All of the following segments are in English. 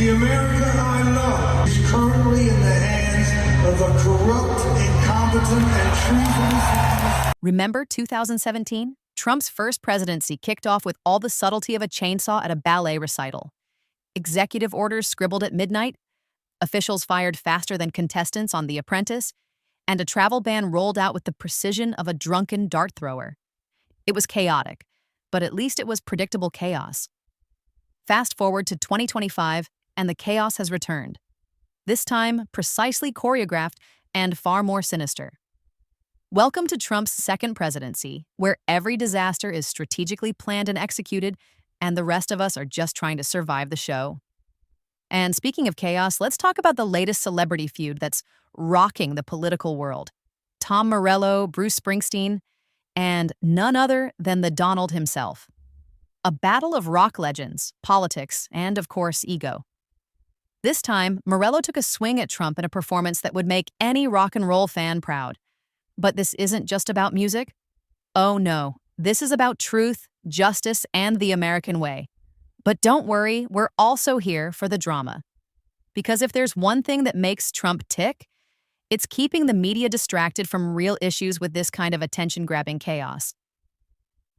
The America I love is currently in the hands of a corrupt, incompetent, and treasonous... Remember 2017? Trump's first presidency kicked off with all the subtlety of a chainsaw at a ballet recital. Executive orders scribbled at midnight, officials fired faster than contestants on The Apprentice, and a travel ban rolled out with the precision of a drunken dart thrower. It was chaotic, but at least it was predictable chaos. Fast forward to 2025, and the chaos has returned. This time, precisely choreographed and far more sinister. Welcome to Trump's second presidency, where every disaster is strategically planned and executed, and the rest of us are just trying to survive the show. And speaking of chaos, let's talk about the latest celebrity feud that's rocking the political world. Tom Morello, Bruce Springsteen, and none other than the Donald himself. A battle of rock legends, politics, and of course, ego. This time, Morello took a swing at Trump in a performance that would make any rock and roll fan proud. But this isn't just about music. Oh no, this is about truth, justice, and the American way. But don't worry, we're also here for the drama. Because if there's one thing that makes Trump tick, it's keeping the media distracted from real issues with this kind of attention-grabbing chaos.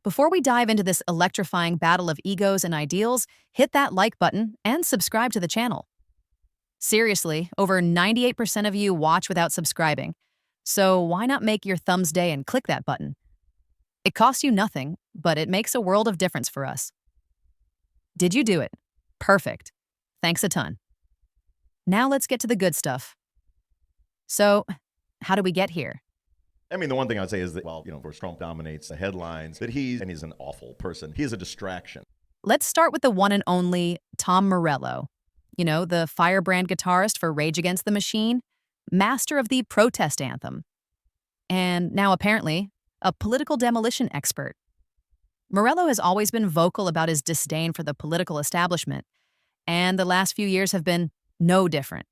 Before we dive into this electrifying battle of egos and ideals, hit that like button and subscribe to the channel. Seriously, over 98% of you watch without subscribing, so why not make your thumbs day and click that button? It costs you nothing, but it makes a world of difference for us. Did you do it? Perfect. Thanks a ton. Now let's get to the good stuff. So, how do we get here? I mean, the one thing I would say is that, well, of course, Trump dominates the headlines, that he's an awful person. He is a distraction. Let's start with the one and only Tom Morello. The firebrand guitarist for Rage Against the Machine, master of the protest anthem, and now apparently a political demolition expert. Morello has always been vocal about his disdain for the political establishment, and the last few years have been no different.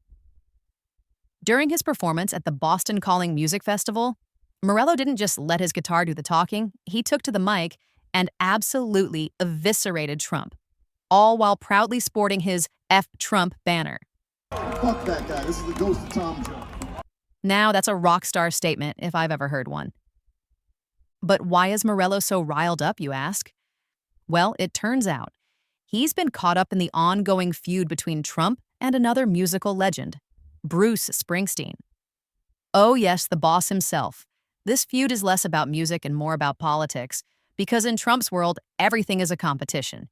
During his performance at the Boston Calling Music Festival, Morello didn't just let his guitar do the talking, he took to the mic and absolutely eviscerated Trump, all while proudly sporting his F Trump banner. Fuck that guy, this is the Ghost of Tom joke. Now that's a rock star statement if I've ever heard one. But why is Morello so riled up, you ask? Well, it turns out he's been caught up in the ongoing feud between Trump and another musical legend, Bruce Springsteen. Oh yes, the boss himself. This feud is less about music and more about politics, because in Trump's world, everything is a competition,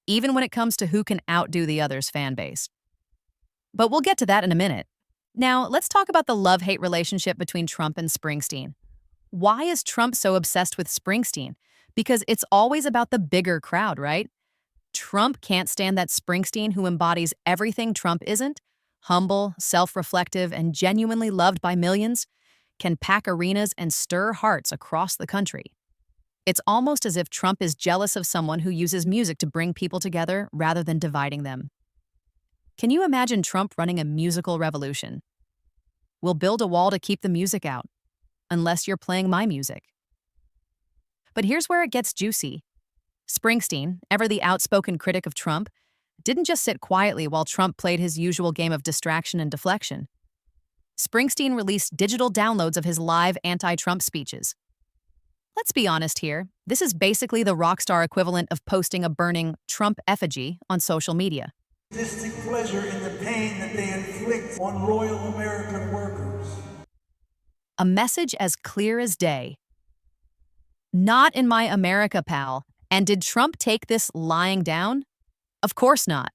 even when it comes to who can outdo the other's fan base. But we'll get to that in a minute. Now, let's talk about the love-hate relationship between Trump and Springsteen. Why is Trump so obsessed with Springsteen? Because it's always about the bigger crowd, right? Trump can't stand that Springsteen, who embodies everything Trump isn't, humble, self-reflective, and genuinely loved by millions, can pack arenas and stir hearts across the country. It's almost as if Trump is jealous of someone who uses music to bring people together rather than dividing them. Can you imagine Trump running a musical revolution? We'll build a wall to keep the music out, unless you're playing my music. But here's where it gets juicy. Springsteen, ever the outspoken critic of Trump, didn't just sit quietly while Trump played his usual game of distraction and deflection. Springsteen released digital downloads of his live anti-Trump speeches. Let's be honest here, this is basically the rock star equivalent of posting a burning Trump effigy on social media. Sadistic pleasure in the pain that they inflict on loyal American workers. A message as clear as day. Not in my America, pal. And did Trump take this lying down? Of course not.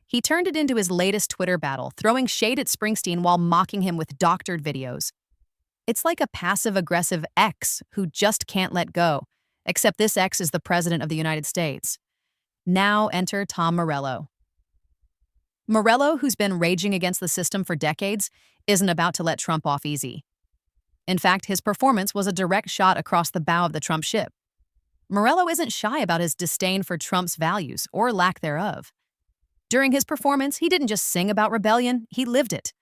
He turned it into his latest Twitter battle, throwing shade at Springsteen while mocking him with doctored videos. It's like a passive-aggressive ex who just can't let go, except this ex is the President of the United States. Now enter Tom Morello. Morello, who's been raging against the system for decades, isn't about to let Trump off easy. In fact, his performance was a direct shot across the bow of the Trump ship. Morello isn't shy about his disdain for Trump's values, or lack thereof. During his performance, he didn't just sing about rebellion, he lived it.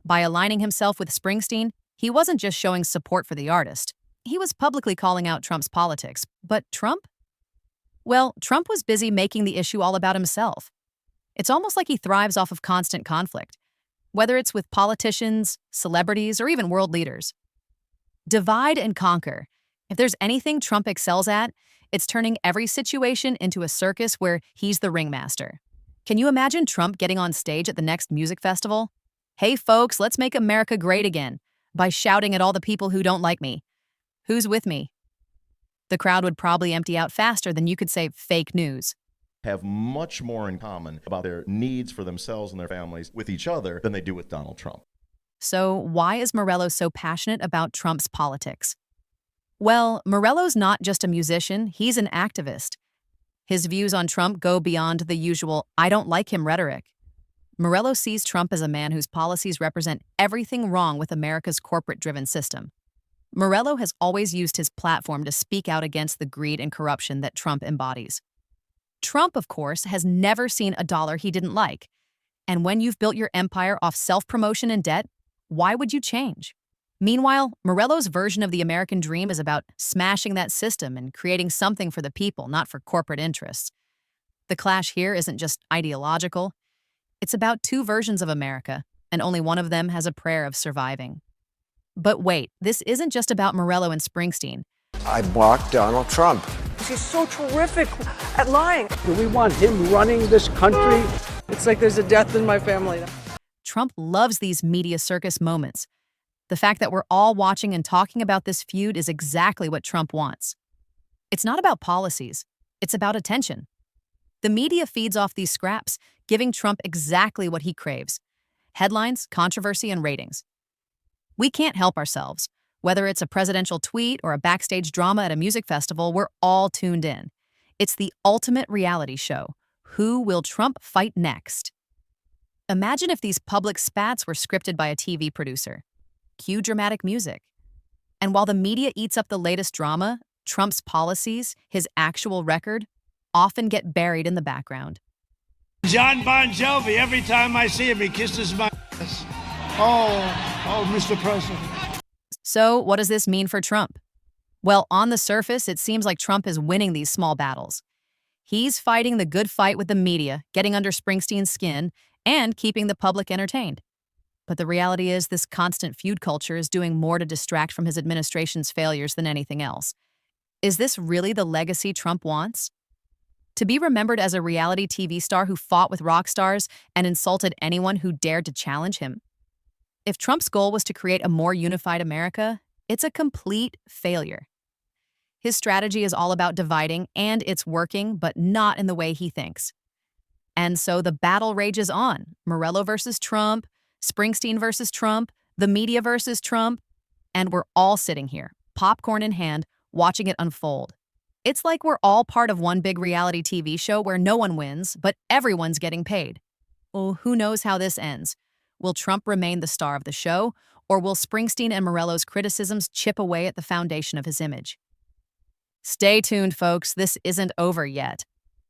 By aligning himself with Springsteen, he wasn't just showing support for the artist. He was publicly calling out Trump's politics. But Trump? Well, Trump was busy making the issue all about himself. It's almost like he thrives off of constant conflict, whether it's with politicians, celebrities, or even world leaders. Divide and conquer. If there's anything Trump excels at, it's turning every situation into a circus where he's the ringmaster. Can you imagine Trump getting on stage at the next music festival? "Hey folks, let's make America great again," by shouting at all the people who don't like me. "Who's with me?" The crowd would probably empty out faster than you could say fake news. Have much more in common about their needs for themselves and their families with each other than they do with Donald Trump. So why is Morello so passionate about Trump's politics? Well, Morello's not just a musician, he's an activist. His views on Trump go beyond the usual "I don't like him" rhetoric. Morello sees Trump as a man whose policies represent everything wrong with America's corporate-driven system. Morello has always used his platform to speak out against the greed and corruption that Trump embodies. Trump, of course, has never seen a dollar he didn't like. And when you've built your empire off self-promotion and debt, why would you change? Meanwhile, Morello's version of the American dream is about smashing that system and creating something for the people, not for corporate interests. The clash here isn't just ideological. It's about two versions of America, and only one of them has a prayer of surviving. But wait, this isn't just about Morello and Springsteen. I blocked Donald Trump. He's so terrific at lying. Do we want him running this country? It's like there's a death in my family. Trump loves these media circus moments. The fact that we're all watching and talking about this feud is exactly what Trump wants. It's not about policies. It's about attention. The media feeds off these scraps, giving Trump exactly what he craves: headlines, controversy, and ratings. We can't help ourselves. Whether it's a presidential tweet or a backstage drama at a music festival, we're all tuned in. It's the ultimate reality show. Who will Trump fight next? Imagine if these public spats were scripted by a TV producer. Cue dramatic music. And while the media eats up the latest drama, Trump's policies, his actual record, often get buried in the background. John Bon Jovi, every time I see him, he kisses my ass. Oh, Mr. President. So what does this mean for Trump? Well, on the surface, it seems like Trump is winning these small battles. He's fighting the good fight with the media, getting under Springsteen's skin, and keeping the public entertained. But the reality is this constant feud culture is doing more to distract from his administration's failures than anything else. Is this really the legacy Trump wants? To be remembered as a reality TV star who fought with rock stars and insulted anyone who dared to challenge him? If Trump's goal was to create a more unified America, it's a complete failure. His strategy is all about dividing, and it's working, but not in the way he thinks. And so the battle rages on. Morello versus Trump, Springsteen versus Trump, the media versus Trump, and we're all sitting here, popcorn in hand, watching it unfold. It's like we're all part of one big reality TV show where no one wins, but everyone's getting paid. Well, who knows how this ends? Will Trump remain the star of the show, or will Springsteen and Morello's criticisms chip away at the foundation of his image? Stay tuned, folks. This isn't over yet.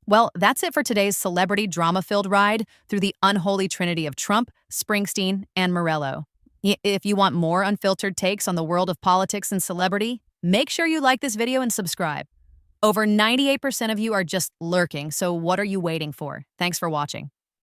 Well, that's it for today's celebrity drama-filled ride through the unholy trinity of Trump, Springsteen, and Morello. If you want more unfiltered takes on the world of politics and celebrity, make sure you like this video and subscribe. Over 98% of you are just lurking, so what are you waiting for? Thanks for watching.